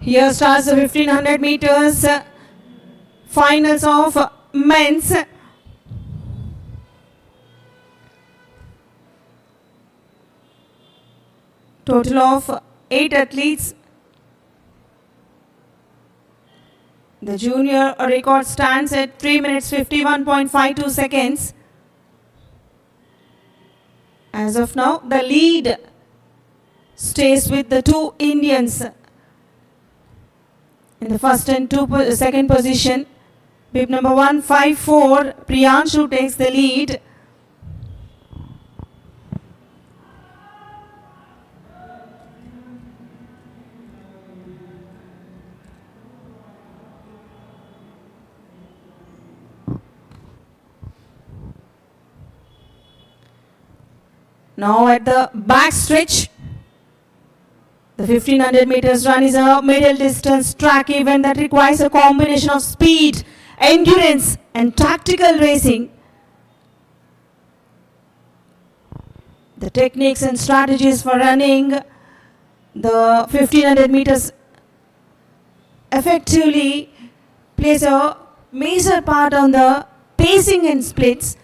Here starts the 1500 meters finals of men's. Total of 8 athletes. The junior record stands at 3 minutes 51.52 seconds. As of now, the lead stays with the two Indians in the first and second position. Bib number 154, Priyanshu takes the lead. Now at the back stretch, the 1500 meters run is a middle distance track event that requires a combination of speed, endurance and tactical racing. The techniques and strategies for running the 1500 meters effectively plays a major part on the pacing and splits.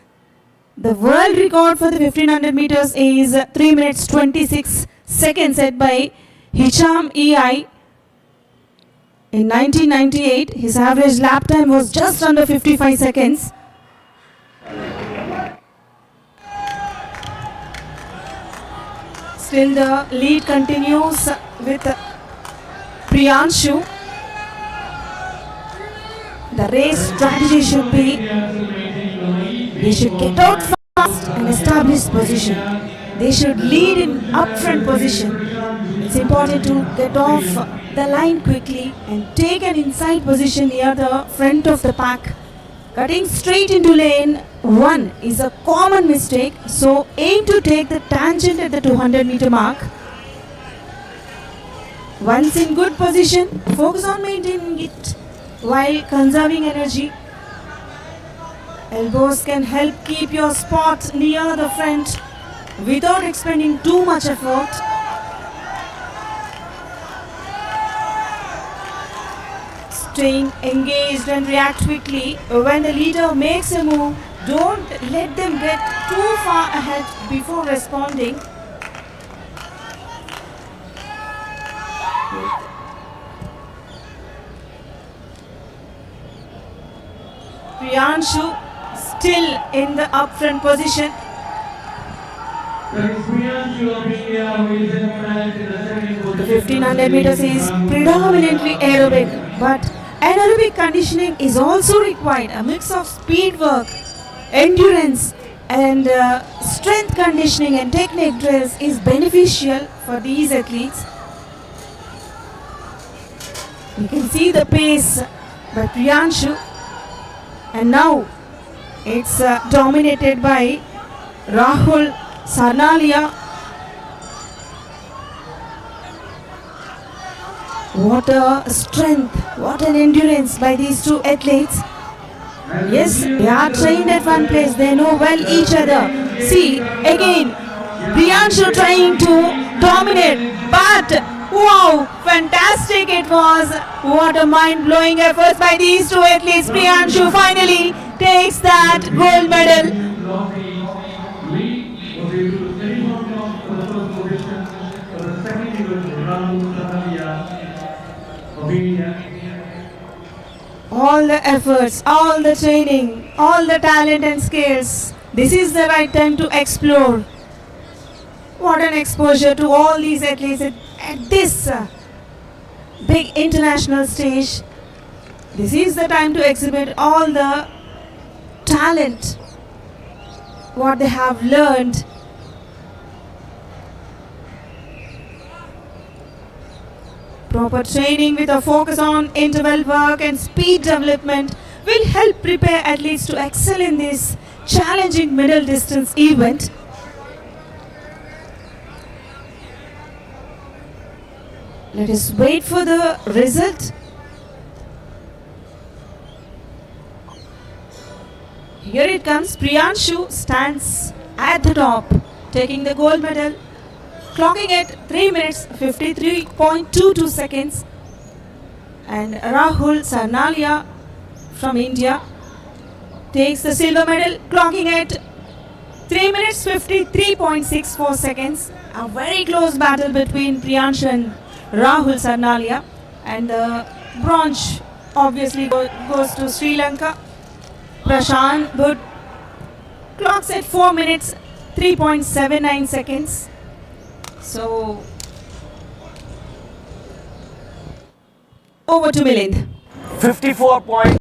The world record for the 1500 meters is 3 minutes 26 seconds set by Hicham EI. In 1998, his average lap time was just under 55 seconds. Still the lead continues with Priyanshu. The race strategy should be they should get out fast and establish position. They should lead in upfront position. It's important to get off the line quickly and take an inside position near the front of the pack. Cutting straight into lane 1 is a common mistake, so aim to take the tangent at the 200-meter mark. Once in good position, focus on maintaining it while conserving energy. Elbows can help keep your spot near the front without expending too much effort. Staying engaged and react quickly. When the leader makes a move, don't let them get too far ahead before responding. Priyanshu still in the upfront position. The 1500 meters is predominantly aerobic, but anaerobic conditioning is also required. A mix of speed work, endurance and strength conditioning and technique drills is beneficial for these athletes. You can see the pace by Priyanshu, and now it's dominated by Rahul Sarnaliya. What a strength, what an endurance by these two athletes. Yes, they are trained at one place, they know well each other. See, again, Priyanshu trying to dominate, but wow, fantastic it was. What a mind-blowing effort by these two athletes. Priyanshu finally takes that gold medal. All the efforts, all the training, all the talent and skills. This is the right time to explore. What an exposure to all these athletes at this big international stage. This is the time to exhibit all the talent, what they have learned. Proper training with a focus on interval work and speed development will help prepare athletes to excel in this challenging middle distance event. Let us wait for the result. Here it comes. Priyanshu stands at the top, taking the gold medal, clocking at 3 minutes 53.22 seconds. And Rahul Sarnaliya from India takes the silver medal, clocking at 3 minutes 53.64 seconds. A very close battle between Priyanshu and Rahul Sarnaliya. And the bronze obviously goes to Sri Lanka. Prashan Bud clocks at 4 minutes 3.79 seconds. So over to Milind. 54 points.